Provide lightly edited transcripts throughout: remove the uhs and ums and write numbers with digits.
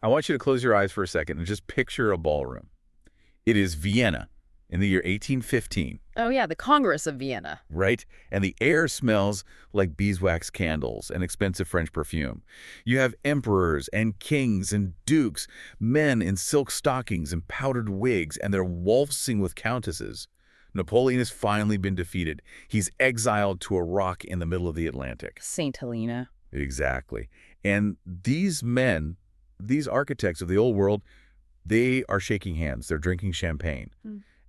I want you to close your eyes for a second and just picture a ballroom. It is Vienna in the year 1815. Oh yeah, the Congress of Vienna. Right? And the air smells like beeswax candles and expensive French perfume. You have emperors and kings and dukes, men in silk stockings and powdered wigs, and they're waltzing with countesses. Napoleon has finally been defeated. He's exiled to a rock in the middle of the Atlantic. St. Helena. Exactly. And these men, these architects of the old world, they are shaking hands. They're drinking champagne.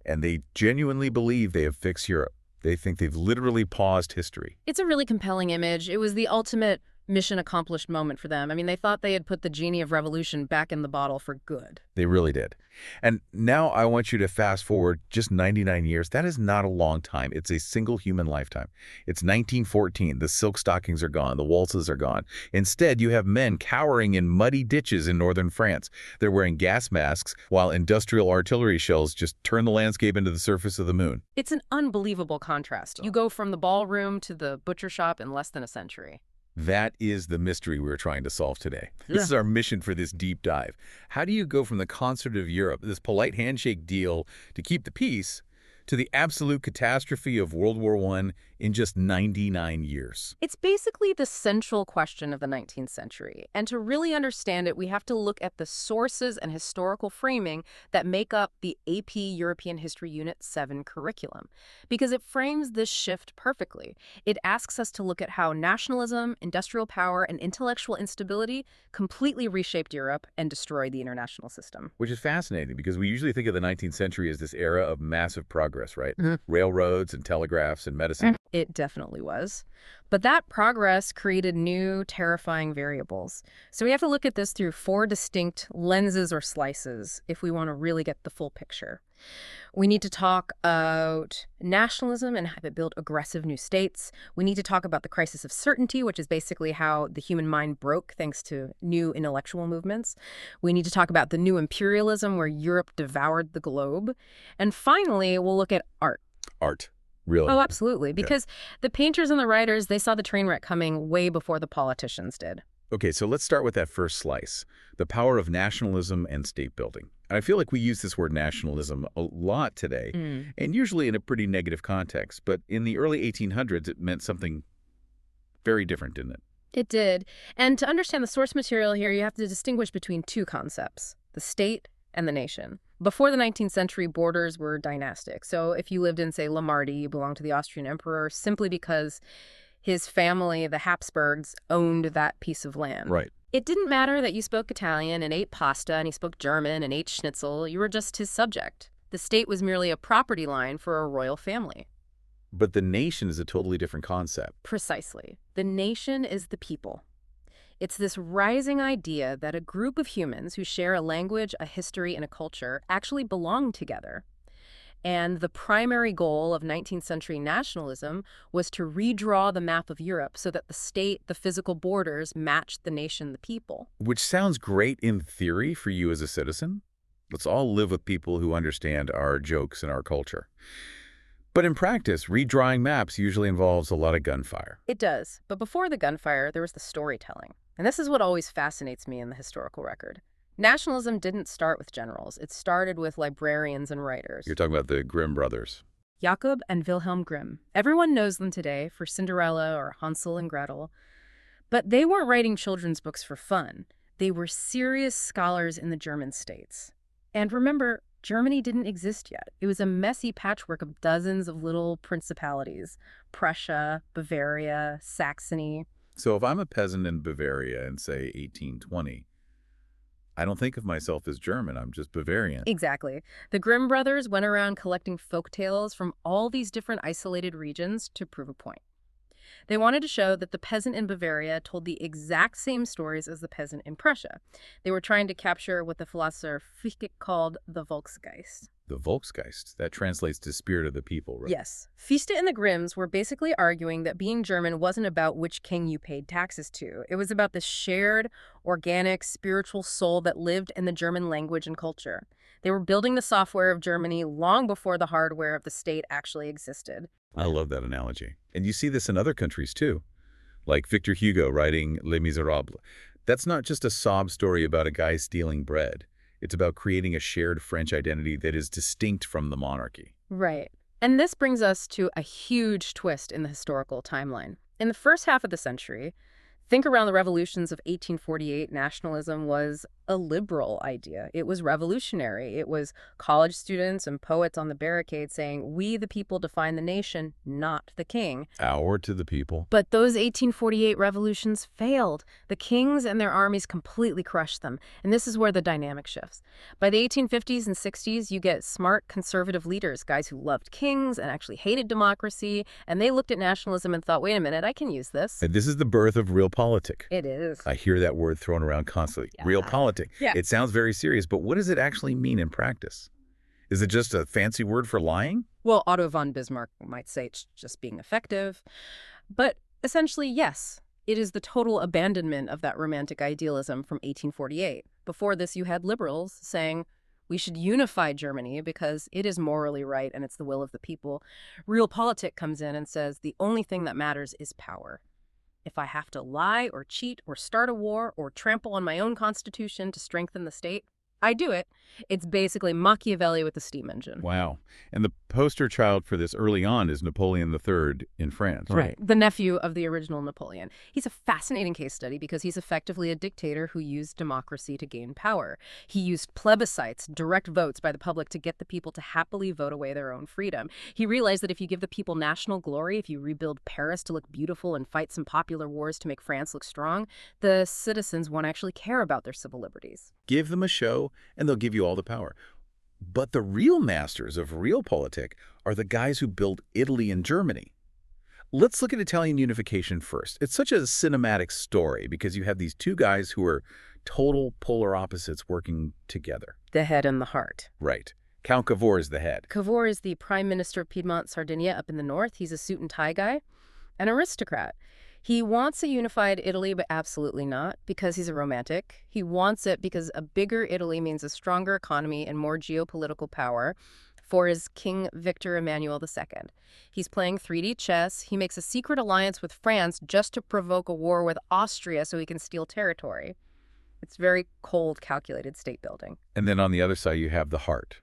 And they genuinely believe they have fixed Europe. They think they've literally paused history. It's a really compelling image. It was the ultimate mission accomplished moment for them. I mean, they thought they had put the genie of revolution back in the bottle for good. They really did. And now I want you to fast forward just 99 years. That is not a long time. It's a single human lifetime. It's 1914. The silk stockings are gone. The waltzes are gone. Instead, you have men cowering in muddy ditches in northern France. They're wearing gas masks while industrial artillery shells just turn the landscape into the surface of the moon. It's an unbelievable contrast. You go from the ballroom to the butcher shop in less than a century. That is the mystery we're trying to solve today. This is our mission for this deep dive. How do you go from the concert of Europe, this polite handshake deal to keep the peace, to the absolute catastrophe of World War I in just 99 years? It's basically the central question of the 19th century. And to really understand it, we have to look at the sources and historical framing that make up the AP European History Unit 7 curriculum, because it frames this shift perfectly. It asks us to look at how nationalism, industrial power, and intellectual instability completely reshaped Europe and destroyed the international system. Which is fascinating because we usually think of the 19th century as this era of massive progress, right? Railroads and telegraphs and medicine. It definitely was. But that progress created new, terrifying variables. So we have to look at this through 4 distinct lenses or slices if we want to really get the full picture. We need to talk about nationalism and how it built aggressive new states. We need to talk about the crisis of certainty, which is basically how the human mind broke thanks to new intellectual movements. We need to talk about the new imperialism where Europe devoured the globe. And finally, we'll look at art. Art. Really? Oh, absolutely. Because the painters and the writers, they saw the train wreck coming way before the politicians did. Okay, so let's start with that first slice, the power of nationalism and state building. I feel like we use this word nationalism a lot today, and usually in a pretty negative context. But in the early 1800s, it meant something very different, didn't it? It did. And to understand the source material here, you have to distinguish between 2 concepts, the state and the nation. Before the 19th century, borders were dynastic. So if you lived in, say, Lombardy, you belonged to the Austrian emperor simply because his family, the Habsburgs, owned that piece of land. Right. It didn't matter that you spoke Italian and ate pasta and he spoke German and ate schnitzel. You were just his subject. The state was merely a property line for a royal family. But the nation is a totally different concept. Precisely. The nation is the people. It's this rising idea that a group of humans who share a language, a history, and a culture actually belong together. And the primary goal of 19th century nationalism was to redraw the map of Europe so that the state, the physical borders, matched the nation, the people. Which sounds great in theory for you as a citizen. Let's all live with people who understand our jokes and our culture. But in practice, redrawing maps usually involves a lot of gunfire. It does. But before the gunfire, there was the storytelling. And this is what always fascinates me in the historical record. Nationalism didn't start with generals. It started with librarians and writers. You're talking about the Grimm brothers. Jakob and Wilhelm Grimm. Everyone knows them today for Cinderella or Hansel and Gretel. But they weren't writing children's books for fun. They were serious scholars in the German states. And remember, Germany didn't exist yet. It was a messy patchwork of dozens of little principalities. Prussia, Bavaria, Saxony. So if I'm a peasant in Bavaria in, say, 1820, I don't think of myself as German. I'm just Bavarian. Exactly. The Grimm brothers went around collecting folk tales from all these different isolated regions to prove a point. They wanted to show that the peasant in Bavaria told the exact same stories as the peasant in Prussia. They were trying to capture what the philosopher Fichte called the Volksgeist. The Volksgeist. That translates to spirit of the people, right? Yes. Fichte and the Grimms were basically arguing that being German wasn't about which king you paid taxes to. It was about the shared, organic, spiritual soul that lived in the German language and culture. They were building the software of Germany long before the hardware of the state actually existed. I love that analogy. And you see this in other countries, too, like Victor Hugo writing Les Miserables. That's not just a sob story about a guy stealing bread. It's about creating a shared French identity that is distinct from the monarchy. Right. And this brings us to a huge twist in the historical timeline. In the first half of the century, think around the revolutions of 1848, nationalism was a liberal idea. It was revolutionary. It was college students and poets on the barricade saying, "We, the people, define the nation, not the king." Power to the people. But those 1848 revolutions failed. The kings and their armies completely crushed them. And this is where the dynamic shifts. By the 1850s and 60s, you get smart conservative leaders, guys who loved kings and actually hated democracy. And they looked at nationalism and thought, wait a minute, I can use this. And this is the birth of realpolitik. It is. I hear that word thrown around constantly. Yeah. Realpolitik. Yeah. It sounds very serious, but what does it actually mean in practice? Is it just a fancy word for lying? Well, Otto von Bismarck might say it's just being effective. But essentially, yes, it is the total abandonment of that romantic idealism from 1848. Before this, you had liberals saying, we should unify Germany because it is morally right and it's the will of the people. Realpolitik comes in and says the only thing that matters is power. If I have to lie or cheat or start a war or trample on my own constitution to strengthen the state, I do it. It's basically Machiavelli with the steam engine. Wow. And the poster child for this early on is Napoleon III in France. Right. The nephew of the original Napoleon. He's a fascinating case study because he's effectively a dictator who used democracy to gain power. He used plebiscites, direct votes by the public, to get the people to happily vote away their own freedom. He realized that if you give the people national glory, if you rebuild Paris to look beautiful and fight some popular wars to make France look strong, the citizens won't actually care about their civil liberties. Give them a show, and they'll give you all the power. But the real masters of realpolitik are the guys who built Italy and Germany. Let's look at Italian unification first. It's such a cinematic story because you have these two guys who are total polar opposites working together. The head and the heart. Right. Count Cavour is the head. Cavour is the prime minister of Piedmont, Sardinia, up in the north. He's a suit and tie guy, an aristocrat. He wants a unified Italy, but absolutely not, because he's a romantic. He wants it because a bigger Italy means a stronger economy and more geopolitical power for his King Victor Emmanuel II. He's playing 3D chess. He makes a secret alliance with France just to provoke a war with Austria so he can steal territory. It's very cold, calculated state building. And then on the other side, you have the heart.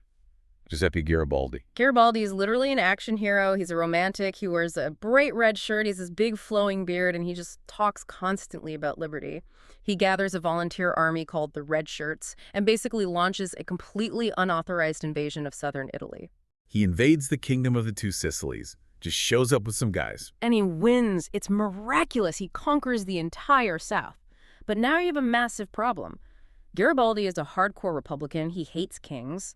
Giuseppe Garibaldi. Garibaldi is literally an action hero. He's a romantic. He wears a bright red shirt. He has this big flowing beard, and he just talks constantly about liberty. He gathers a volunteer army called the Red Shirts and basically launches a completely unauthorized invasion of southern Italy. He invades the kingdom of the Two Sicilies, just shows up with some guys. And he wins. It's miraculous. He conquers the entire South. But now you have a massive problem. Garibaldi is a hardcore Republican. He hates kings.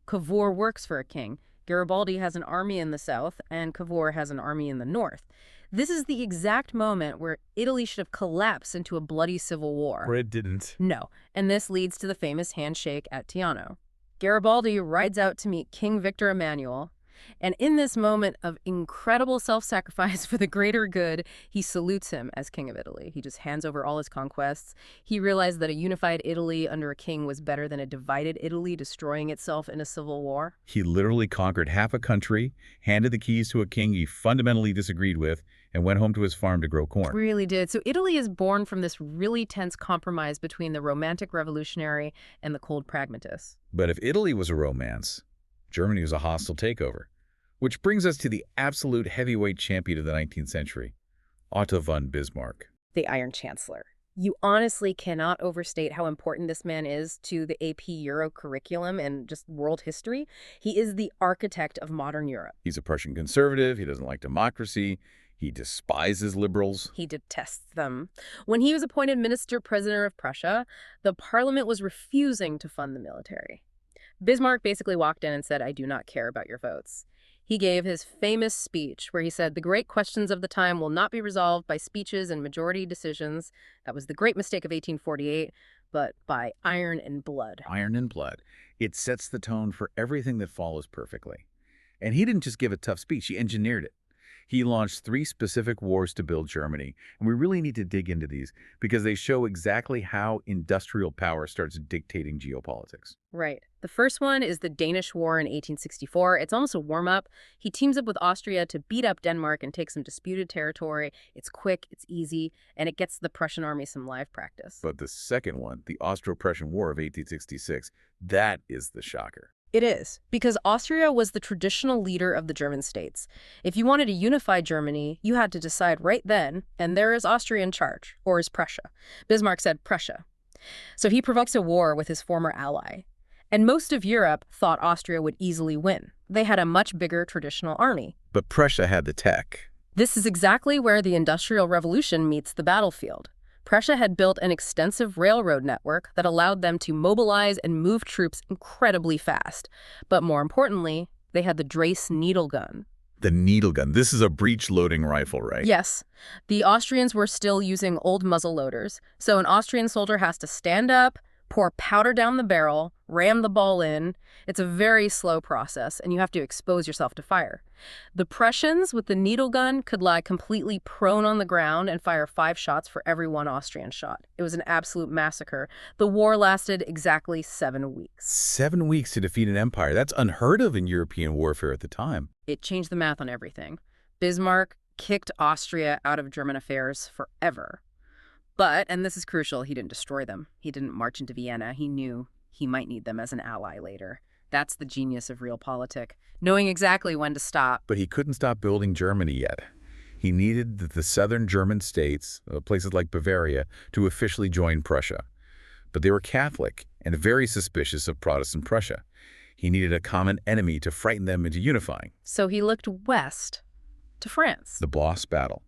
Cavour works for a king. Garibaldi has an army in the south, and Cavour has an army in the north. This is the exact moment where Italy should have collapsed into a bloody civil war. Or it didn't. No, and this leads to the famous handshake at Teano. Garibaldi rides out to meet King Victor Emmanuel, and in this moment of incredible self-sacrifice for the greater good, he salutes him as King of Italy. He just hands over all his conquests. He realized that a unified Italy under a king was better than a divided Italy destroying itself in a civil war. He literally conquered half a country, handed the keys to a king he fundamentally disagreed with, and went home to his farm to grow corn. Really did. So Italy is born from this really tense compromise between the romantic revolutionary and the cold pragmatist. But if Italy was a romance, Germany was a hostile takeover. Which brings us to the absolute heavyweight champion of the 19th century, Otto von Bismarck. The Iron Chancellor. You honestly cannot overstate how important this man is to the AP Euro curriculum and just world history. He is the architect of modern Europe. He's a Prussian conservative. He doesn't like democracy. He despises liberals. He detests them. When he was appointed minister-president of Prussia, the parliament was refusing to fund the military. Bismarck basically walked in and said, I do not care about your votes. He gave his famous speech where he said, the great questions of the time will not be resolved by speeches and majority decisions. That was the great mistake of 1848, but by iron and blood. Iron and blood. It sets the tone for everything that follows perfectly. And he didn't just give a tough speech, he engineered it. He launched 3 specific wars to build Germany, and we really need to dig into these because they show exactly how industrial power starts dictating geopolitics. Right. The first one is the Danish War in 1864. It's almost a warm-up. He teams up with Austria to beat up Denmark and take some disputed territory. It's quick, it's easy, and it gets the Prussian army some live practice. But the second one, the Austro-Prussian War of 1866, that is the shocker. It is, because Austria was the traditional leader of the German states. If you wanted to unify Germany, you had to decide right then, and there is Austria in charge, or is Prussia? Bismarck said Prussia. So he provokes a war with his former ally. And most of Europe thought Austria would easily win. They had a much bigger traditional army. But Prussia had the tech. This is exactly where the Industrial Revolution meets the battlefield. Prussia had built an extensive railroad network that allowed them to mobilize and move troops incredibly fast. But more importantly, they had the Drace needle gun. The needle gun. This is a breech-loading rifle, right? Yes. The Austrians were still using old muzzle loaders, so an Austrian soldier has to stand up, pour powder down the barrel, ram the ball in. It's a very slow process, and you have to expose yourself to fire. The Prussians, with the needle gun, could lie completely prone on the ground and fire 5 shots for every 1 Austrian shot. It was an absolute massacre. The war lasted exactly 7 weeks. 7 weeks to defeat an empire. That's unheard of in European warfare at the time. It changed the math on everything. Bismarck kicked Austria out of German affairs forever. But, and this is crucial, he didn't destroy them. He didn't march into Vienna. He knew he might need them as an ally later. That's the genius of realpolitik, knowing exactly when to stop. But he couldn't stop building Germany yet. He needed the southern German states, places like Bavaria, to officially join Prussia. But they were Catholic and very suspicious of Protestant Prussia. He needed a common enemy to frighten them into unifying. So he looked west to France. The Blois Battle,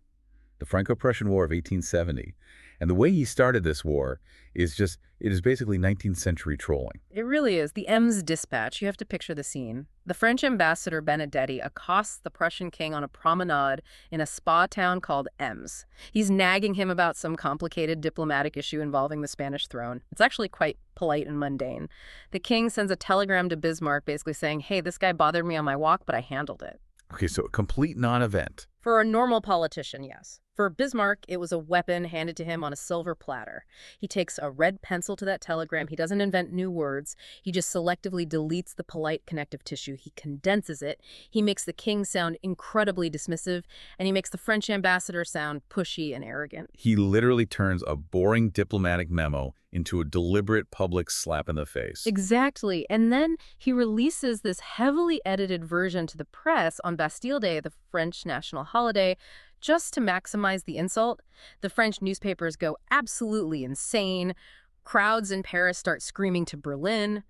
the Franco-Prussian War of 1870. And the way he started this war is it is basically 19th century trolling. It really is. The Ems dispatch, you have to picture the scene. The French ambassador Benedetti accosts the Prussian king on a promenade in a spa town called Ems. He's nagging him about some complicated diplomatic issue involving the Spanish throne. It's actually quite polite and mundane. The king sends a telegram to Bismarck basically saying, hey, this guy bothered me on my walk, but I handled it. Okay, so a complete non-event. For a normal politician, yes. For Bismarck, it was a weapon handed to him on a silver platter. He takes a red pencil to that telegram. He doesn't invent new words. He just selectively deletes the polite connective tissue. He condenses it. He makes the king sound incredibly dismissive, and he makes the French ambassador sound pushy and arrogant. He literally turns a boring diplomatic memo into a deliberate public slap in the face. Exactly. And then he releases this heavily edited version to the press on Bastille Day, the French national holiday, just to maximize the insult. The French newspapers go absolutely insane. Crowds in Paris start screaming to Berlin.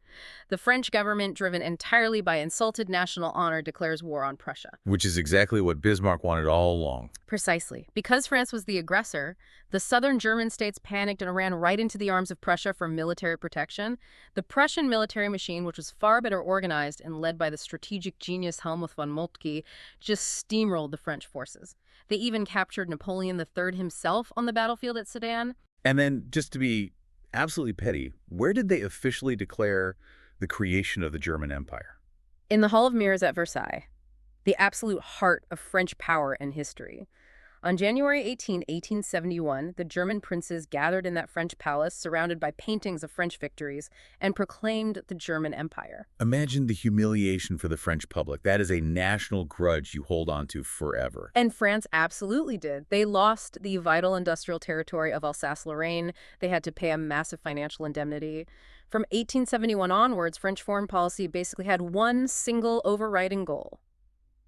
The French government, driven entirely by insulted national honor, declares war on Prussia. Which is exactly what Bismarck wanted all along. Precisely. Because France was the aggressor, the southern German states panicked and ran right into the arms of Prussia for military protection. The Prussian military machine, which was far better organized and led by the strategic genius Helmuth von Moltke, just steamrolled the French forces. They even captured Napoleon III himself on the battlefield at Sedan. And then, just to be absolutely petty, where did they officially declare the creation of the German Empire? In the Hall of Mirrors at Versailles, the absolute heart of French power and history. On January 18, 1871, the German princes gathered in that French palace, surrounded by paintings of French victories, and proclaimed the German Empire. Imagine the humiliation for the French public. That is a national grudge you hold on to forever. And France absolutely did. They lost the vital industrial territory of Alsace-Lorraine. They had to pay a massive financial indemnity. From 1871 onwards, French foreign policy basically had one single overriding goal: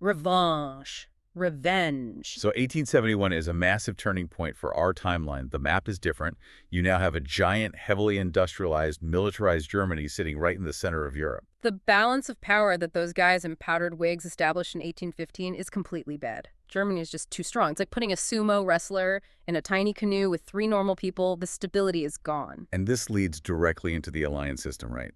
revenge. Revenge. So 1871 is a massive turning point for our timeline. The map is different. You now have a giant, heavily industrialized, militarized Germany sitting right in the center of Europe. The balance of power that those guys in powdered wigs established in 1815 is completely bad. Germany is just too strong. It's like putting a sumo wrestler in a tiny canoe with 3 normal people. The stability is gone. And this leads directly into the alliance system, right?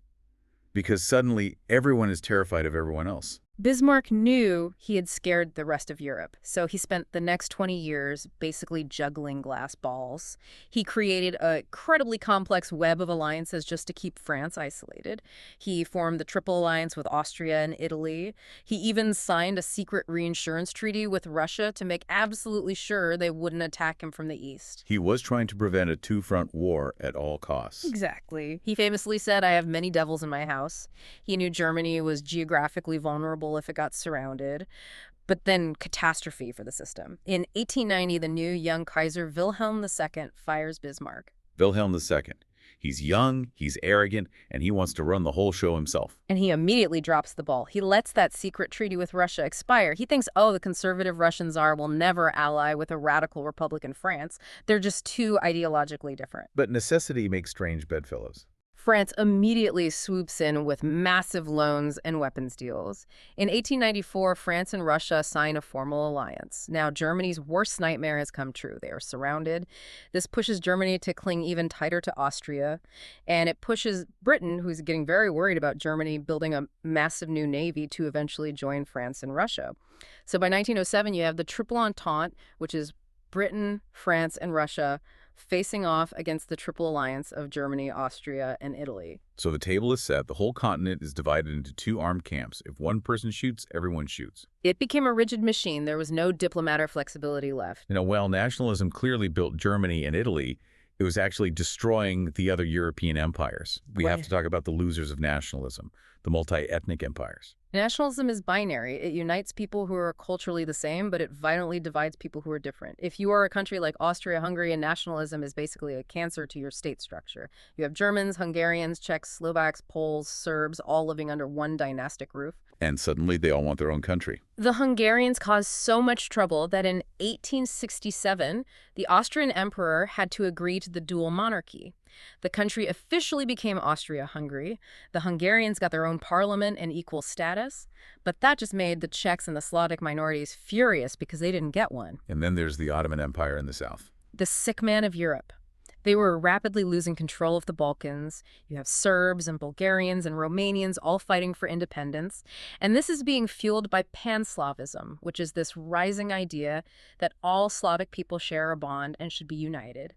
Because suddenly everyone is terrified of everyone else. Bismarck knew he had scared the rest of Europe, so he spent the next 20 years basically juggling glass balls. He created an incredibly complex web of alliances just to keep France isolated. He formed the Triple Alliance with Austria and Italy. He even signed a secret reinsurance treaty with Russia to make absolutely sure they wouldn't attack him from the east. He was trying to prevent a two-front war at all costs. Exactly. He famously said, "I have many devils in my house." He knew Germany was geographically vulnerable if it got surrounded, but then catastrophe for the system. In 1890, the new young Kaiser Wilhelm II fires Bismarck. Wilhelm II. He's young, he's arrogant, and he wants to run the whole show himself. And he immediately drops the ball. He lets that secret treaty with Russia expire. He thinks, oh, the conservative Russian Tsar will never ally with a radical Republican France. They're just too ideologically different. But necessity makes strange bedfellows. France immediately swoops in with massive loans and weapons deals. In 1894, France and Russia sign a formal alliance. Now, Germany's worst nightmare has come true. They are surrounded. This pushes Germany to cling even tighter to Austria, and it pushes Britain, who's getting very worried about Germany building a massive new navy, to eventually join France and Russia. So by 1907, you have the Triple Entente, which is Britain, France, and Russia, facing off against the Triple Alliance of Germany, Austria, and Italy. So the table is set. The whole continent is divided into two armed camps. If one person shoots, everyone shoots. It became a rigid machine. There was no diplomat or flexibility left. While nationalism clearly built Germany and Italy, it was actually destroying the other European empires. We have to talk about the losers of nationalism, the multi-ethnic empires. Nationalism is binary. It unites people who are culturally the same, but it violently divides people who are different. If you are a country like Austria-Hungary, nationalism is basically a cancer to your state structure. You have Germans, Hungarians, Czechs, Slovaks, Poles, Serbs, all living under one dynastic roof. And suddenly they all want their own country. The Hungarians caused so much trouble that in 1867, the Austrian emperor had to agree to the dual monarchy. The country officially became Austria-Hungary. The Hungarians got their own parliament and equal status, but that just made the Czechs and the Slavic minorities furious because they didn't get one. And then there's the Ottoman Empire in the south. The sick man of Europe. They were rapidly losing control of the Balkans. You have Serbs and Bulgarians and Romanians all fighting for independence. And this is being fueled by Pan-Slavism, which is this rising idea that all Slavic people share a bond and should be united.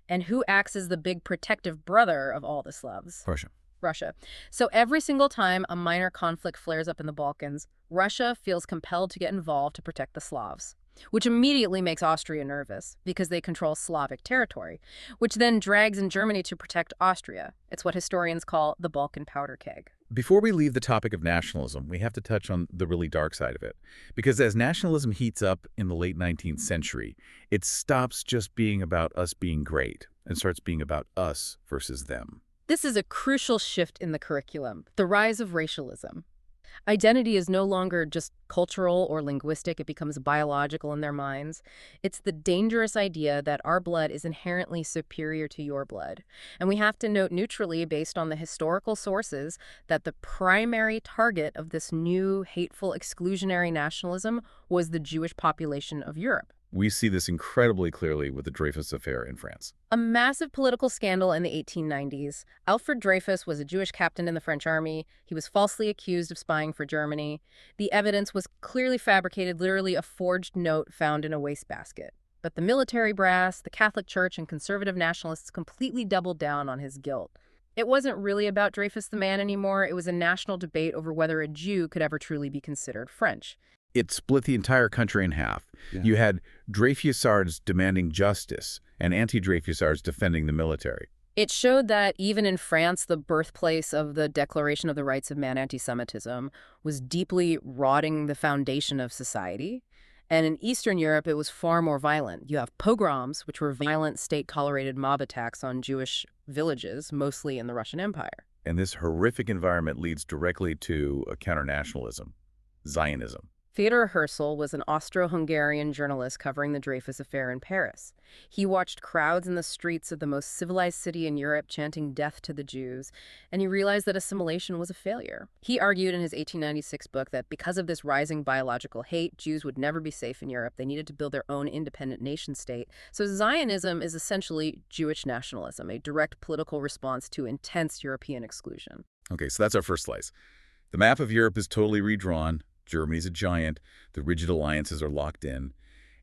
And who acts as the big protective brother of all the Slavs? Russia. So every single time a minor conflict flares up in the Balkans, Russia feels compelled to get involved to protect the Slavs, which immediately makes Austria nervous because they control Slavic territory, which then drags in Germany to protect Austria. It's what historians call the Balkan powder keg. Before we leave the topic of nationalism, we have to touch on the really dark side of it. Because as nationalism heats up in the late 19th century, it stops just being about us being great and starts being about us versus them. This is a crucial shift in the curriculum, the rise of racialism. Identity is no longer just cultural or linguistic, it becomes biological in their minds. It's the dangerous idea that our blood is inherently superior to your blood. And we have to note neutrally, based on the historical sources, that the primary target of this new, hateful, exclusionary nationalism was the Jewish population of Europe. We see this incredibly clearly with the Dreyfus Affair in France. A massive political scandal in the 1890s. Alfred Dreyfus was a Jewish captain in the French army. He was falsely accused of spying for Germany. The evidence was clearly fabricated, literally a forged note found in a wastebasket. But the military brass, the Catholic Church, and conservative nationalists completely doubled down on his guilt. It wasn't really about Dreyfus the man anymore. It was a national debate over whether a Jew could ever truly be considered French. It split the entire country in half. You had Dreyfusards demanding justice and anti-Dreyfusards defending the military. It showed that even in France, the birthplace of the Declaration of the Rights of Man, anti-Semitism was deeply rotting the foundation of society. And in Eastern Europe, it was far more violent. You have pogroms, which were violent state-tolerated mob attacks on Jewish villages, mostly in the Russian Empire. And this horrific environment leads directly to a counter-nationalism, Zionism. Theodor Herzl was an Austro-Hungarian journalist covering the Dreyfus Affair in Paris. He watched crowds in the streets of the most civilized city in Europe chanting death to the Jews, and he realized that assimilation was a failure. He argued in his 1896 book that because of this rising biological hate, Jews would never be safe in Europe. They needed to build their own independent nation-state. So Zionism is essentially Jewish nationalism, a direct political response to intense European exclusion. Okay, so that's our first slice. The map of Europe is totally redrawn. Germany's a giant, the rigid alliances are locked in,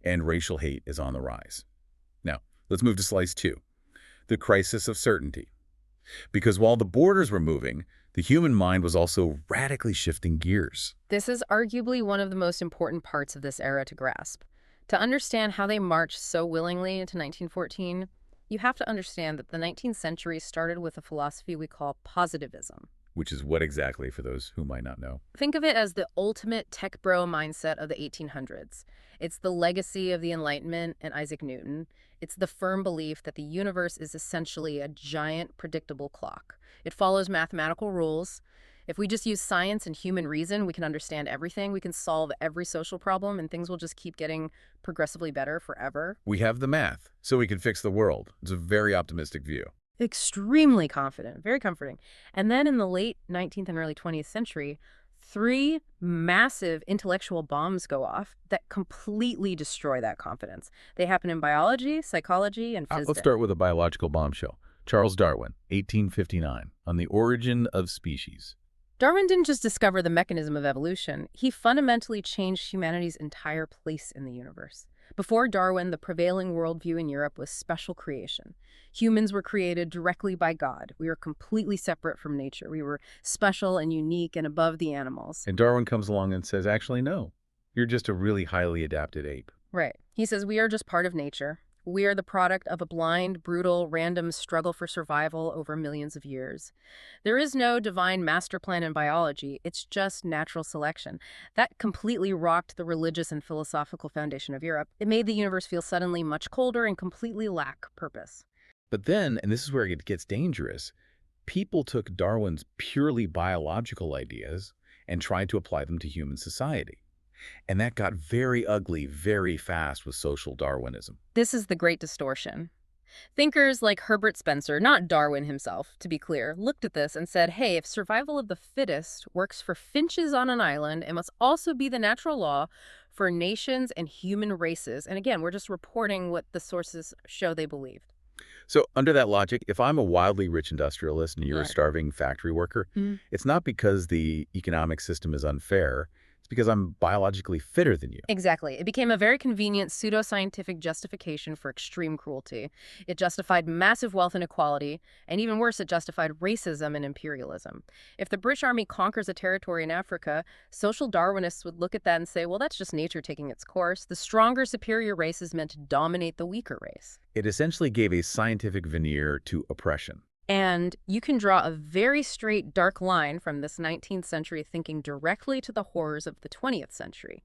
and racial hate is on the rise. Now, let's move to slice 2, the crisis of certainty. Because while the borders were moving, the human mind was also radically shifting gears. This is arguably one of the most important parts of this era to grasp. To understand how they marched so willingly into 1914, you have to understand that the 19th century started with a philosophy we call positivism. Which is what exactly, for those who might not know? Think of it as the ultimate tech bro mindset of the 1800s. It's the legacy of the Enlightenment and Isaac Newton. It's the firm belief that the universe is essentially a giant predictable clock. It follows mathematical rules. If we just use science and human reason, we can understand everything. We can solve every social problem, and things will just keep getting progressively better forever. We have the math, so we can fix the world. It's a very optimistic view. Extremely confident, very comforting. And then in the late 19th and early 20th century, 3 massive intellectual bombs go off that completely destroy that confidence. They happen in biology, psychology, and physics. Let's start with a biological bombshell. Charles Darwin, 1859, on the origin of species. Darwin didn't just discover the mechanism of evolution, he fundamentally changed humanity's entire place in the universe. Before Darwin, the prevailing worldview in Europe was special creation. Humans were created directly by God. We were completely separate from nature. We were special and unique and above the animals. And Darwin comes along and says, actually, no. You're just a really highly adapted ape. Right. He says we are just part of nature. We are the product of a blind, brutal, random struggle for survival over millions of years. There is no divine master plan in biology. It's just natural selection. That completely rocked the religious and philosophical foundation of Europe. It made the universe feel suddenly much colder and completely lack purpose. But then, and this is where it gets dangerous, people took Darwin's purely biological ideas and tried to apply them to human society. And that got very ugly very fast with social Darwinism. This is the great distortion. Thinkers like Herbert Spencer, not Darwin himself, to be clear, looked at this and said, hey, if survival of the fittest works for finches on an island, it must also be the natural law for nations and human races. And again, we're just reporting what the sources show they believed. So under that logic, if I'm a wildly rich industrialist and you're a starving factory worker, it's not because the economic system is unfair. It's because I'm biologically fitter than you. Exactly. It became a very convenient pseudoscientific justification for extreme cruelty. It justified massive wealth inequality, and even worse, it justified racism and imperialism. If the British Army conquers a territory in Africa, social Darwinists would look at that and say, well, that's just nature taking its course. The stronger, superior race is meant to dominate the weaker race. It essentially gave a scientific veneer to oppression. And you can draw a very straight, dark line from this 19th century thinking directly to the horrors of the 20th century.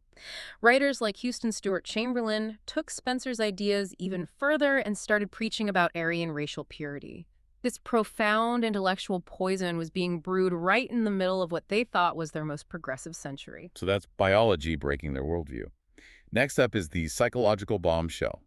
Writers like Houston Stewart Chamberlain took Spencer's ideas even further and started preaching about Aryan racial purity. This profound intellectual poison was being brewed right in the middle of what they thought was their most progressive century. So that's biology breaking their worldview. Next up is the psychological bombshell,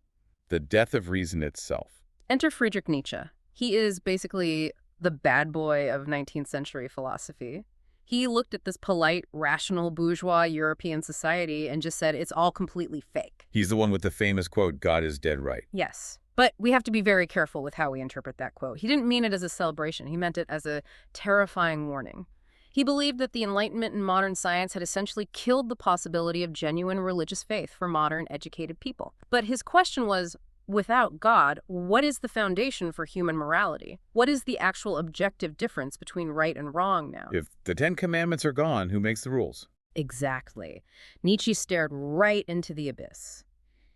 the death of reason itself. Enter Friedrich Nietzsche. He is basically the bad boy of 19th century philosophy. He looked at this polite, rational, bourgeois European society and just said it's all completely fake. He's the one with the famous quote, God is dead right. Yes, but we have to be very careful with how we interpret that quote. He didn't mean it as a celebration. He meant it as a terrifying warning. He believed that the Enlightenment and modern science had essentially killed the possibility of genuine religious faith for modern, educated people. But his question was, without God, what is the foundation for human morality? What is the actual objective difference between right and wrong now? If the 10 Commandments are gone, who makes the rules? Exactly. Nietzsche stared right into the abyss.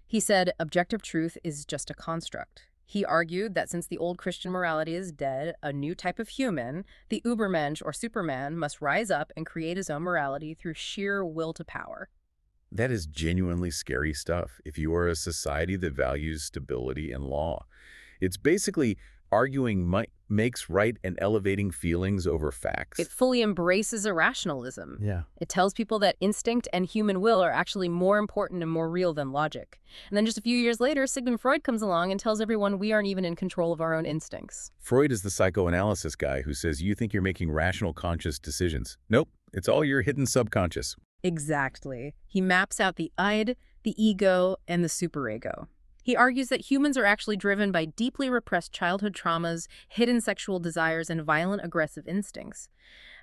He said objective truth is just a construct. He argued that since the old Christian morality is dead, a new type of human, the Übermensch or Superman, must rise up and create his own morality through sheer will to power. That is genuinely scary stuff if you are a society that values stability and law. It's basically arguing makes right and elevating feelings over facts. It fully embraces irrationalism. Yeah. It tells people that instinct and human will are actually more important and more real than logic. And then just a few years later, Sigmund Freud comes along and tells everyone we aren't even in control of our own instincts. Freud is the psychoanalysis guy who says you think you're making rational, conscious decisions. Nope, it's all your hidden subconscious. Exactly. He maps out the id, the ego, and the superego. He argues that humans are actually driven by deeply repressed childhood traumas, hidden sexual desires, and violent aggressive instincts.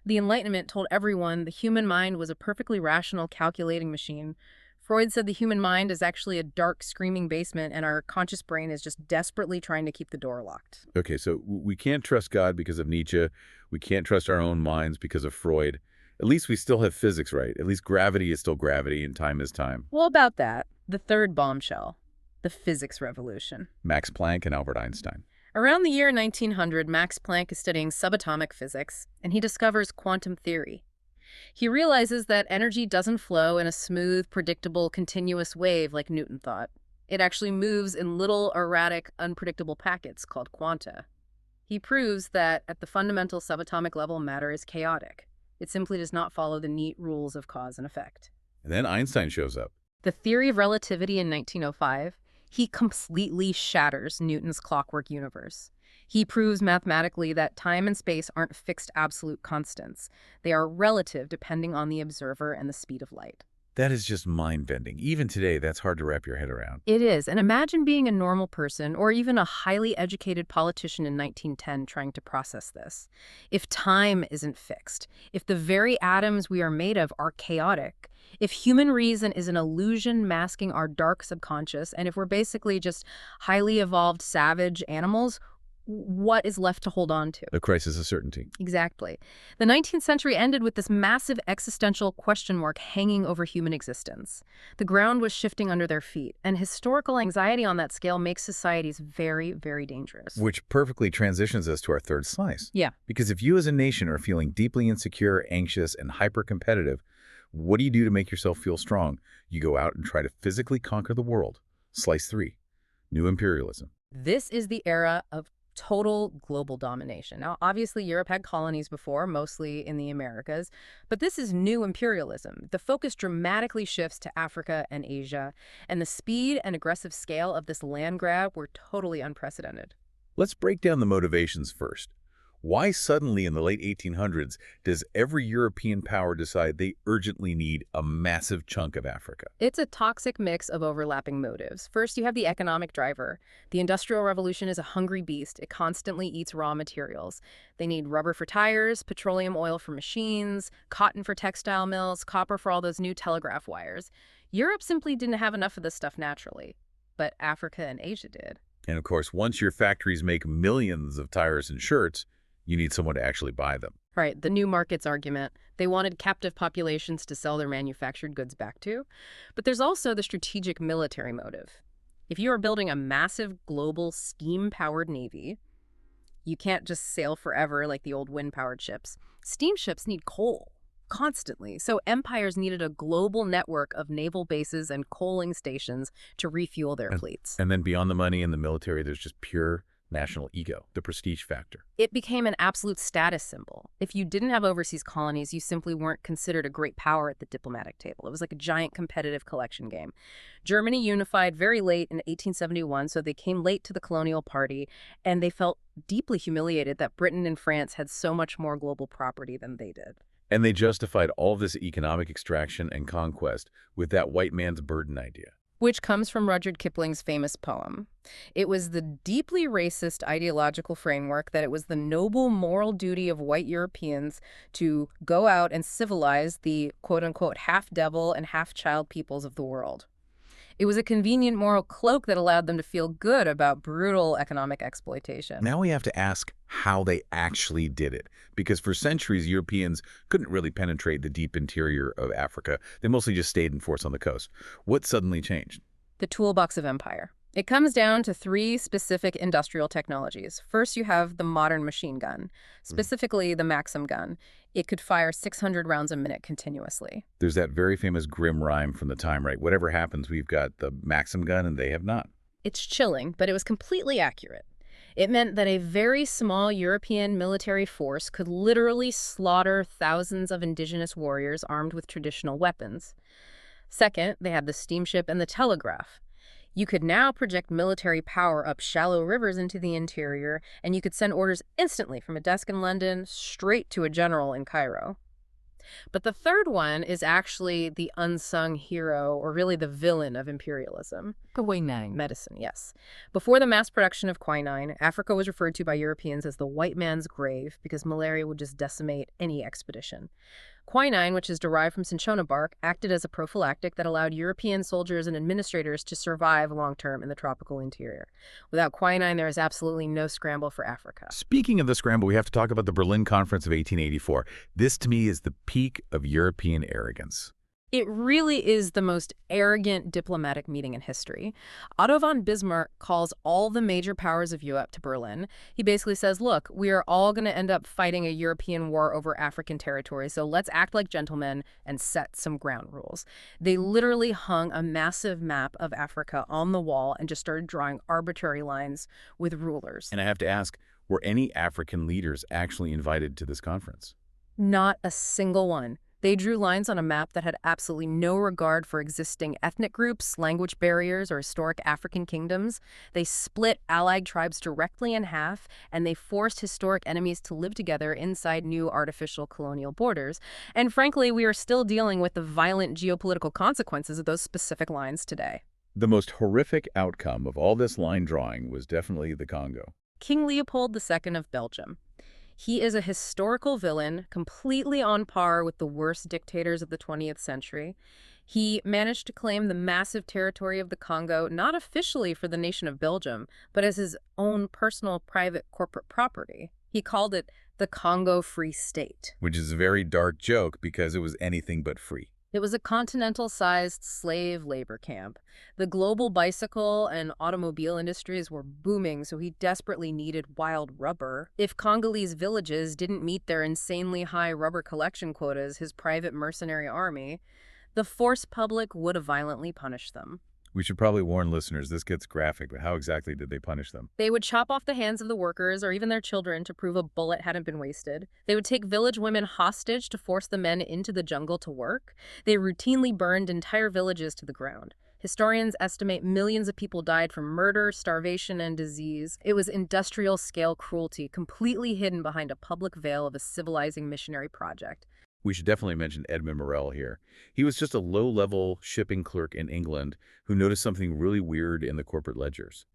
The Enlightenment told everyone the human mind was a perfectly rational, calculating machine. Freud said the human mind is actually a dark, screaming basement, and our conscious brain is just desperately trying to keep the door locked. Okay, so we can't trust God because of Nietzsche. We can't trust our own minds because of Freud. At least we still have physics, right? At least gravity is still gravity and time is time. Well, about that, the third bombshell, the physics revolution. Max Planck and Albert Einstein. Around the year 1900, Max Planck is studying subatomic physics, and he discovers quantum theory. He realizes that energy doesn't flow in a smooth, predictable, continuous wave like Newton thought. It actually moves in little, erratic, unpredictable packets called quanta. He proves that at the fundamental subatomic level, matter is chaotic. It simply does not follow the neat rules of cause and effect. And then Einstein shows up. The theory of relativity in 1905, he completely shatters Newton's clockwork universe. He proves mathematically that time and space aren't fixed absolute constants. They are relative depending on the observer and the speed of light. That is just mind-bending. Even today, that's hard to wrap your head around. It is, and imagine being a normal person or even a highly educated politician in 1910 trying to process this. If time isn't fixed, if the very atoms we are made of are chaotic, if human reason is an illusion masking our dark subconscious, and if we're basically just highly evolved savage animals, what is left to hold on to? The crisis of certainty. Exactly. The 19th century ended with this massive existential question mark hanging over human existence. The ground was shifting under their feet, and historical anxiety on that scale makes societies very, very dangerous. Which perfectly transitions us to our third slice. Yeah. Because if you as a nation are feeling deeply insecure, anxious, and hyper-competitive, what do you do to make yourself feel strong? You go out and try to physically conquer the world. Slice 3. New imperialism. This is the era of total global domination. Now, obviously, Europe had colonies before, mostly in the Americas, but this is new imperialism. The focus dramatically shifts to Africa and Asia, and the speed and aggressive scale of this land grab were totally unprecedented. Let's break down the motivations first. Why suddenly in the late 1800s does every European power decide they urgently need a massive chunk of Africa? It's a toxic mix of overlapping motives. First, you have the economic driver. The Industrial Revolution is a hungry beast. It constantly eats raw materials. They need rubber for tires, petroleum oil for machines, cotton for textile mills, copper for all those new telegraph wires. Europe simply didn't have enough of this stuff naturally, but Africa and Asia did. And of course, once your factories make millions of tires and shirts, you need someone to actually buy them. Right, the new markets argument. They wanted captive populations to sell their manufactured goods back to. But there's also the strategic military motive. If you are building a massive global steam-powered navy, you can't just sail forever like the old wind-powered ships. Steamships need coal, constantly. So empires needed a global network of naval bases and coaling stations to refuel their fleets. And then beyond the money in the military, there's just pure national ego, the prestige factor. It became an absolute status symbol. If you didn't have overseas colonies, you simply weren't considered a great power at the diplomatic table. It was like a giant competitive collection game. Germany unified very late in 1871, so they came late to the colonial party, and they felt deeply humiliated that Britain and France had so much more global property than they did. And they justified all this economic extraction and conquest with that white man's burden idea. Which comes from Rudyard Kipling's famous poem. It was the deeply racist ideological framework that it was the noble moral duty of white Europeans to go out and civilize the quote-unquote half-devil and half-child peoples of the world. It was a convenient moral cloak that allowed them to feel good about brutal economic exploitation. Now we have to ask how they actually did it, because for centuries, Europeans couldn't really penetrate the deep interior of Africa. They mostly just stayed in forts on the coast. What suddenly changed? The toolbox of empire. It comes down to 3 specific industrial technologies. First, you have the modern machine gun, specifically the Maxim gun. It could fire 600 rounds a minute continuously. There's that very famous grim rhyme from the time, right? Whatever happens, we've got the Maxim gun and they have not. It's chilling, but it was completely accurate. It meant that a very small European military force could literally slaughter thousands of indigenous warriors armed with traditional weapons. Second, they had the steamship and the telegraph. You could now project military power up shallow rivers into the interior, and you could send orders instantly from a desk in London straight to a general in Cairo. But the third one is actually the unsung hero, or really the villain of imperialism. Quinine. Medicine, yes. Before the mass production of quinine, Africa was referred to by Europeans as the white man's grave because malaria would just decimate any expedition. Quinine, which is derived from cinchona bark, acted as a prophylactic that allowed European soldiers and administrators to survive long-term in the tropical interior. Without quinine, there is absolutely no scramble for Africa. Speaking of the scramble, we have to talk about the Berlin Conference of 1884. This, to me, is the peak of European arrogance. It really is the most arrogant diplomatic meeting in history. Otto von Bismarck calls all the major powers of Europe to Berlin. He basically says, look, we are all going to end up fighting a European war over African territory, so let's act like gentlemen and set some ground rules. They literally hung a massive map of Africa on the wall and just started drawing arbitrary lines with rulers. And I have to ask, were any African leaders actually invited to this conference? Not a single one. They drew lines on a map that had absolutely no regard for existing ethnic groups, language barriers, or historic African kingdoms. They split allied tribes directly in half, and they forced historic enemies to live together inside new artificial colonial borders. And frankly, we are still dealing with the violent geopolitical consequences of those specific lines today. The most horrific outcome of all this line drawing was definitely the Congo. King Leopold II of Belgium. He is a historical villain, completely on par with the worst dictators of the 20th century. He managed to claim the massive territory of the Congo, not officially for the nation of Belgium, but as his own personal, private, corporate property. He called it the Congo Free State. Which is a very dark joke because it was anything but free. It was a continental-sized slave labor camp. The global bicycle and automobile industries were booming, so he desperately needed wild rubber. If Congolese villages didn't meet their insanely high rubber collection quotas, his private mercenary army, the force public would have violently punished them. We should probably warn listeners, this gets graphic, but how exactly did they punish them? They would chop off the hands of the workers or even their children to prove a bullet hadn't been wasted. They would take village women hostage to force the men into the jungle to work. They routinely burned entire villages to the ground. Historians estimate millions of people died from murder, starvation, and disease. It was industrial-scale cruelty, completely hidden behind a public veil of a civilizing missionary project. We should definitely mention Edmund Morel here. He was just a low-level shipping clerk in England who noticed something really weird in the corporate ledgers.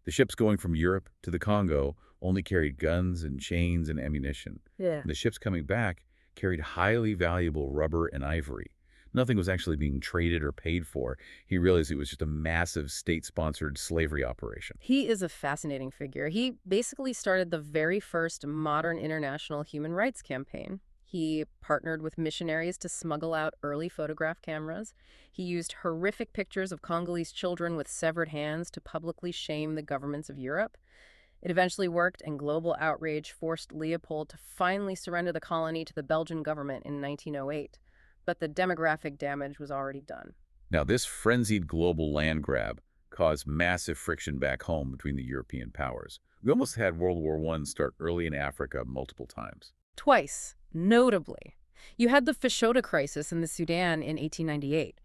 The ships going from Europe to the Congo only carried guns and chains and ammunition. Yeah. And the ships coming back carried highly valuable rubber and ivory. Nothing was actually being traded or paid for. He realized it was just a massive state-sponsored slavery operation. He is a fascinating figure. He basically started the very first modern international human rights campaign. He partnered with missionaries to smuggle out early photograph cameras. He used horrific pictures of Congolese children with severed hands to publicly shame the governments of Europe. It eventually worked, and global outrage forced Leopold to finally surrender the colony to the Belgian government in 1908. But the demographic damage was already done. Now, this frenzied global land grab caused massive friction back home between the European powers. We almost had World War I start early in Africa multiple times. Twice, notably. You had the Fashoda crisis in the Sudan in 1898.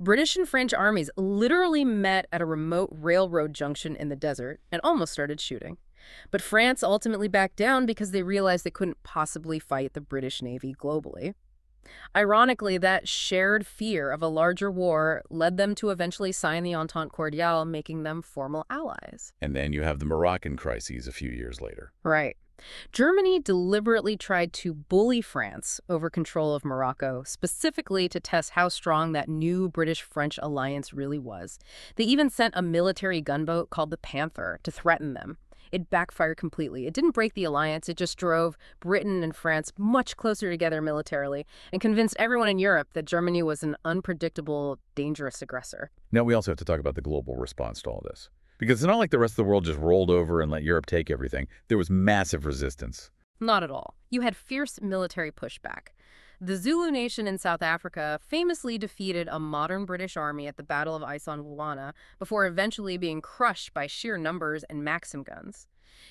British and French armies literally met at a remote railroad junction in the desert and almost started shooting. But France ultimately backed down because they realized they couldn't possibly fight the British Navy globally. Ironically, that shared fear of a larger war led them to eventually sign the Entente Cordiale, making them formal allies. And then you have the Moroccan crises a few years later. Right. Germany deliberately tried to bully France over control of Morocco, specifically to test how strong that new British-French alliance really was. They even sent a military gunboat called the Panther to threaten them. It backfired completely. It didn't break the alliance. It just drove Britain and France much closer together militarily and convinced everyone in Europe that Germany was an unpredictable, dangerous aggressor. Now, we also have to talk about the global response to all this. Because it's not like the rest of the world just rolled over and let Europe take everything. There was massive resistance. Not at all. You had fierce military pushback. The Zulu nation in South Africa famously defeated a modern British army at the Battle of Isandlwana before eventually being crushed by sheer numbers and Maxim guns.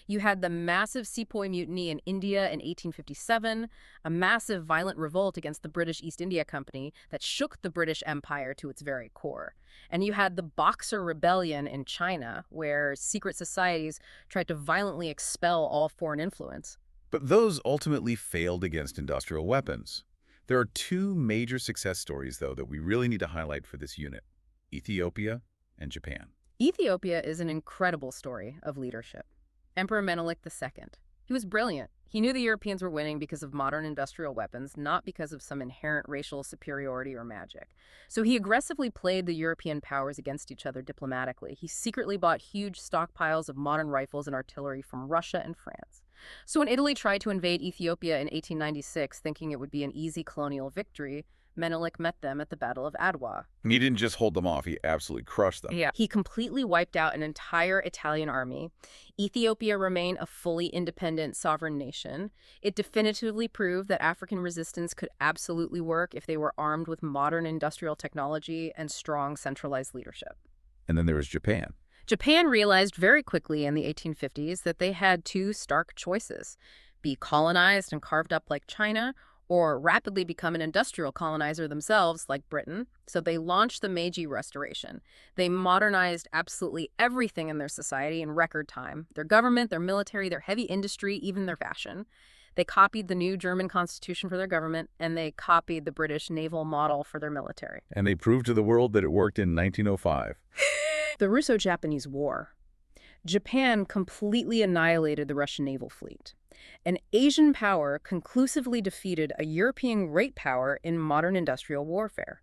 You had the massive Sepoy Mutiny in India in 1857, a massive violent revolt against the British East India Company that shook the British Empire to its very core. And you had the Boxer Rebellion in China, where secret societies tried to violently expel all foreign influence. But those ultimately failed against industrial weapons. There are two major success stories, though, that we really need to highlight for this unit: Ethiopia and Japan. Ethiopia is an incredible story of leadership. Emperor Menelik II. He was brilliant. He knew the Europeans were winning because of modern industrial weapons, not because of some inherent racial superiority or magic. So he aggressively played the European powers against each other diplomatically. He secretly bought huge stockpiles of modern rifles and artillery from Russia and France. So when Italy tried to invade Ethiopia in 1896, thinking it would be an easy colonial victory, Menelik met them at the Battle of Adwa. He didn't just hold them off, he absolutely crushed them. Yeah. He completely wiped out an entire Italian army. Ethiopia remained a fully independent sovereign nation. It definitively proved that African resistance could absolutely work if they were armed with modern industrial technology and strong centralized leadership. And then there was Japan. Japan realized very quickly in the 1850s that they had two stark choices: be colonized and carved up like China, or rapidly become an industrial colonizer themselves like Britain. So they launched the Meiji Restoration. They modernized absolutely everything in their society in record time: their government, their military, their heavy industry, even their fashion. They copied the new German constitution for their government, and they copied the British naval model for their military. And they proved to the world that it worked in 1905. The Russo-Japanese War. Japan completely annihilated the Russian naval fleet. An Asian power conclusively defeated a European great power in modern industrial warfare.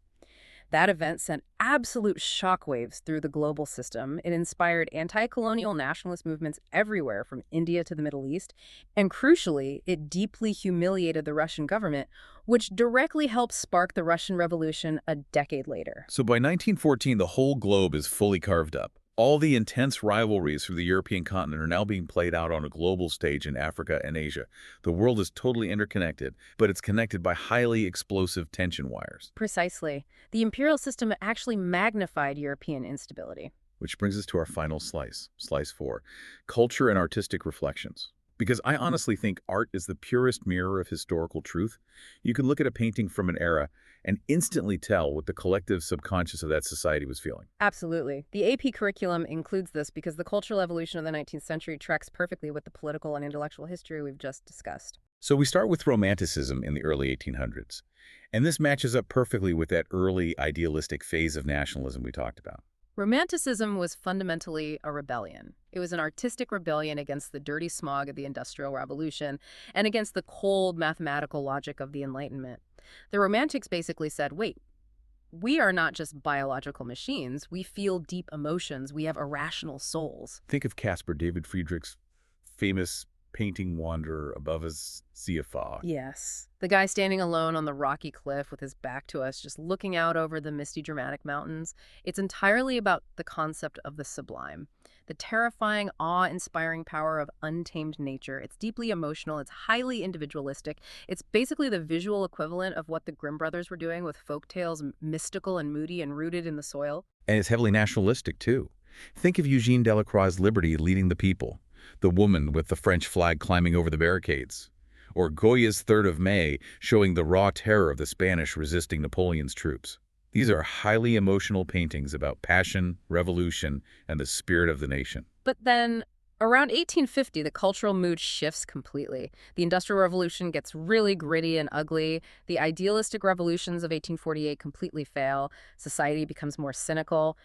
That event sent absolute shockwaves through the global system. It inspired anti-colonial nationalist movements everywhere from India to the Middle East. And crucially, it deeply humiliated the Russian government, which directly helped spark the Russian Revolution a decade later. So by 1914, the whole globe is fully carved up. All the intense rivalries through the European continent are now being played out on a global stage in Africa and Asia. The world is totally interconnected, but it's connected by highly explosive tension wires. Precisely. The imperial system actually magnified European instability. Which brings us to our final slice, slice 4, culture and artistic reflections. Because I honestly think art is the purest mirror of historical truth. You can look at a painting from an era and instantly tell what the collective subconscious of that society was feeling. Absolutely. The AP curriculum includes this because the cultural evolution of the 19th century tracks perfectly with the political and intellectual history we've just discussed. So we start with Romanticism in the early 1800s. And this matches up perfectly with that early idealistic phase of nationalism we talked about. Romanticism was fundamentally a rebellion. It was an artistic rebellion against the dirty smog of the Industrial Revolution and against the cold mathematical logic of the Enlightenment. The Romantics basically said, wait, we are not just biological machines. We feel deep emotions. We have irrational souls. Think of Caspar David Friedrich's famous painting Wanderer above a sea of fog. Yes. The guy standing alone on the rocky cliff with his back to us, just looking out over the misty, dramatic mountains. It's entirely about the concept of the sublime, the terrifying, awe-inspiring power of untamed nature. It's deeply emotional. It's highly individualistic. It's basically the visual equivalent of what the Grimm brothers were doing with folk tales, mystical and moody and rooted in the soil. And it's heavily nationalistic, too. Think of Eugene Delacroix's Liberty leading the people, the woman with the French flag climbing over the barricades, or Goya's 3rd of May showing the raw terror of the Spanish resisting Napoleon's troops. These are highly emotional paintings about passion, revolution, and the spirit of the nation. But then, around 1850, the cultural mood shifts completely. The Industrial Revolution gets really gritty and ugly. The idealistic revolutions of 1848 completely fail. Society becomes more cynical,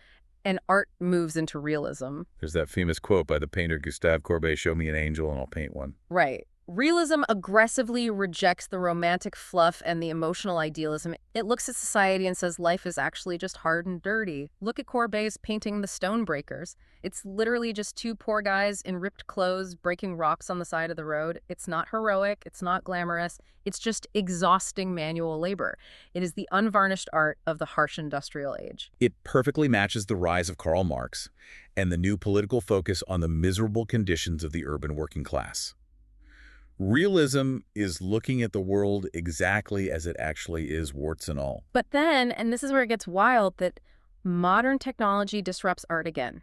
and art moves into realism. There's that famous quote by the painter Gustave Courbet, "Show me an angel and I'll paint one." Right. Realism aggressively rejects the romantic fluff and the emotional idealism. It looks at society and says life is actually just hard and dirty. Look at Courbet's painting The Stonebreakers. It's literally just two poor guys in ripped clothes breaking rocks on the side of the road. It's not heroic. It's not glamorous. It's just exhausting manual labor. It is the unvarnished art of the harsh industrial age. It perfectly matches the rise of Karl Marx and the new political focus on the miserable conditions of the urban working class. Realism is looking at the world exactly as it actually is, warts and all. But then, and this is where it gets wild, that modern technology disrupts art again.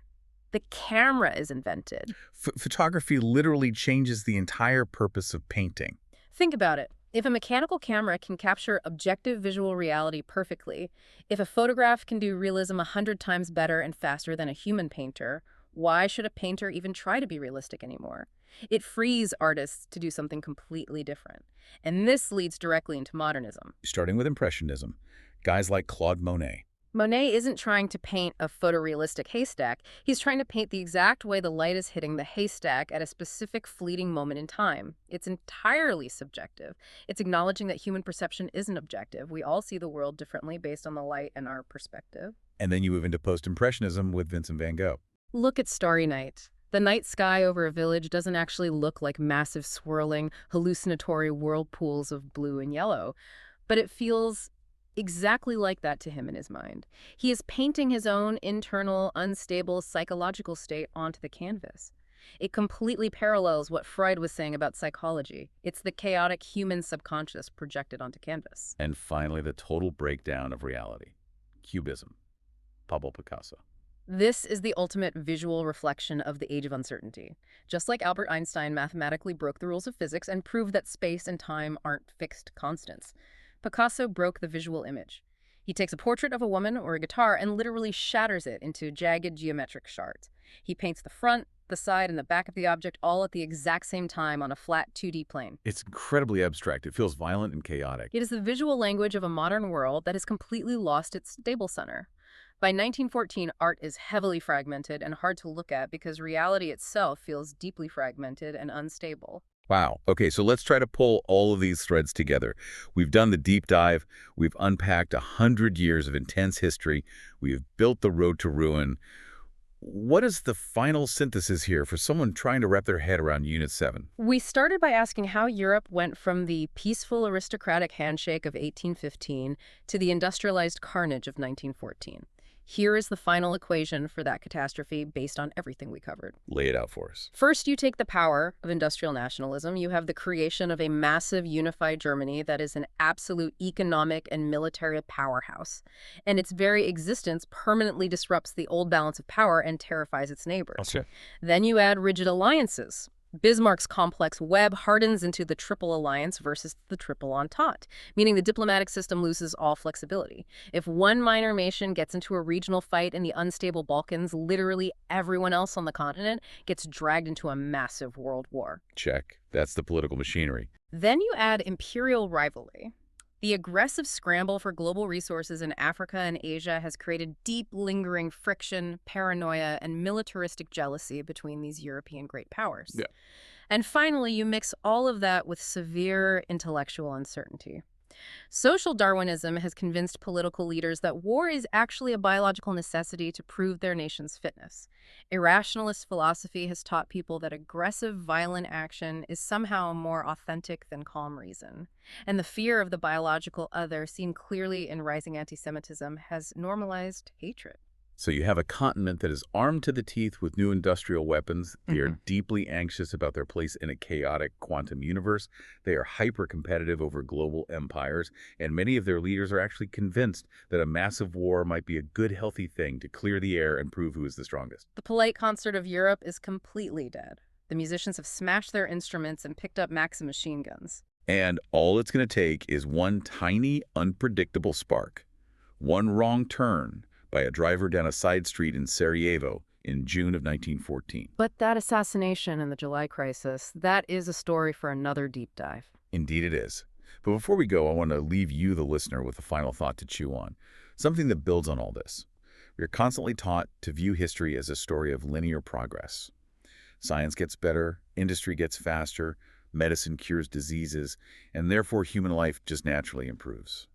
The camera is invented. Photography literally changes the entire purpose of painting. Think about it. If a mechanical camera can capture objective visual reality perfectly, if a photograph can do realism 100 times better and faster than a human painter, why should a painter even try to be realistic anymore? It frees artists to do something completely different. And this leads directly into modernism. Starting with Impressionism, guys like Claude Monet. Monet isn't trying to paint a photorealistic haystack. He's trying to paint the exact way the light is hitting the haystack at a specific fleeting moment in time. It's entirely subjective. It's acknowledging that human perception isn't objective. We all see the world differently based on the light and our perspective. And then you move into Post-Impressionism with Vincent van Gogh. Look at Starry Night. The night sky over a village doesn't actually look like massive swirling, hallucinatory whirlpools of blue and yellow, but it feels exactly like that to him in his mind. He is painting his own internal, unstable psychological state onto the canvas. It completely parallels what Freud was saying about psychology. It's the chaotic human subconscious projected onto canvas. And finally, the total breakdown of reality. Cubism. Pablo Picasso. This is the ultimate visual reflection of the age of uncertainty. Just like Albert Einstein mathematically broke the rules of physics and proved that space and time aren't fixed constants, Picasso broke the visual image. He takes a portrait of a woman or a guitar and literally shatters it into jagged geometric shards. He paints the front, the side, and the back of the object all at the exact same time on a flat 2D plane. It's incredibly abstract. It feels violent and chaotic. It is the visual language of a modern world that has completely lost its stable center. By 1914, art is heavily fragmented and hard to look at because reality itself feels deeply fragmented and unstable. Wow. Okay, so let's try to pull all of these threads together. We've done the deep dive. We've unpacked 100 years of intense history. We have built the road to ruin. What is the final synthesis here for someone trying to wrap their head around Unit 7? We started by asking how Europe went from the peaceful aristocratic handshake of 1815 to the industrialized carnage of 1914. Here is the final equation for that catastrophe based on everything we covered. Lay it out for us. First, you take the power of industrial nationalism. You have the creation of a massive unified Germany that is an absolute economic and military powerhouse. And its very existence permanently disrupts the old balance of power and terrifies its neighbors. Okay. Then you add rigid alliances. Bismarck's complex web hardens into the Triple Alliance versus the Triple Entente, meaning the diplomatic system loses all flexibility. If one minor nation gets into a regional fight in the unstable Balkans, literally everyone else on the continent gets dragged into a massive world war. Check. That's the political machinery. Then you add imperial rivalry. The aggressive scramble for global resources in Africa and Asia has created deep, lingering friction, paranoia, and militaristic jealousy between these European great powers. Yeah. And finally, you mix all of that with severe intellectual uncertainty. Social Darwinism has convinced political leaders that war is actually a biological necessity to prove their nation's fitness. Irrationalist philosophy has taught people that aggressive, violent action is somehow more authentic than calm reason. And the fear of the biological other, seen clearly in rising anti-Semitism, has normalized hatred. So you have a continent that is armed to the teeth with new industrial weapons. They are deeply anxious about their place in a chaotic quantum universe. They are hyper-competitive over global empires, and many of their leaders are actually convinced that a massive war might be a good, healthy thing to clear the air and prove who is the strongest. The polite concert of Europe is completely dead. The musicians have smashed their instruments and picked up Maxim machine guns. And all it's going to take is one tiny, unpredictable spark. One wrong turn by a driver down a side street in Sarajevo in June of 1914. But that assassination and the July crisis, that is a story for another deep dive. Indeed it is. But before we go, I want to leave you, the listener, with a final thought to chew on. Something that builds on all this. We are constantly taught to view history as a story of linear progress. Science gets better, industry gets faster, medicine cures diseases, and therefore human life just naturally improves.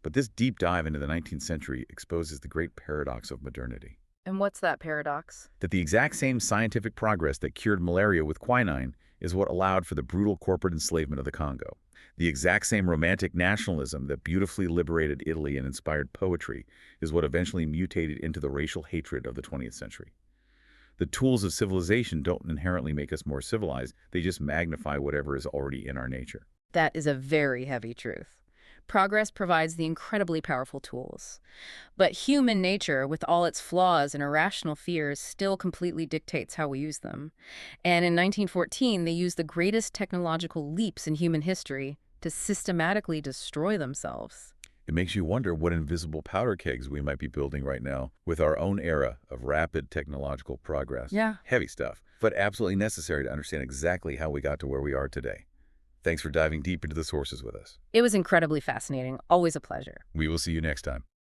But this deep dive into the 19th century exposes the great paradox of modernity. And what's that paradox? That the exact same scientific progress that cured malaria with quinine is what allowed for the brutal corporate enslavement of the Congo. The exact same romantic nationalism that beautifully liberated Italy and inspired poetry is what eventually mutated into the racial hatred of the 20th century. The tools of civilization don't inherently make us more civilized, they just magnify whatever is already in our nature. That is a very heavy truth. Progress provides the incredibly powerful tools. But human nature, with all its flaws and irrational fears, still completely dictates how we use them. And in 1914, they used the greatest technological leaps in human history to systematically destroy themselves. It makes you wonder what invisible powder kegs we might be building right now with our own era of rapid technological progress. Yeah. Heavy stuff, but absolutely necessary to understand exactly how we got to where we are today. Thanks for diving deep into the sources with us. It was incredibly fascinating. Always a pleasure. We will see you next time.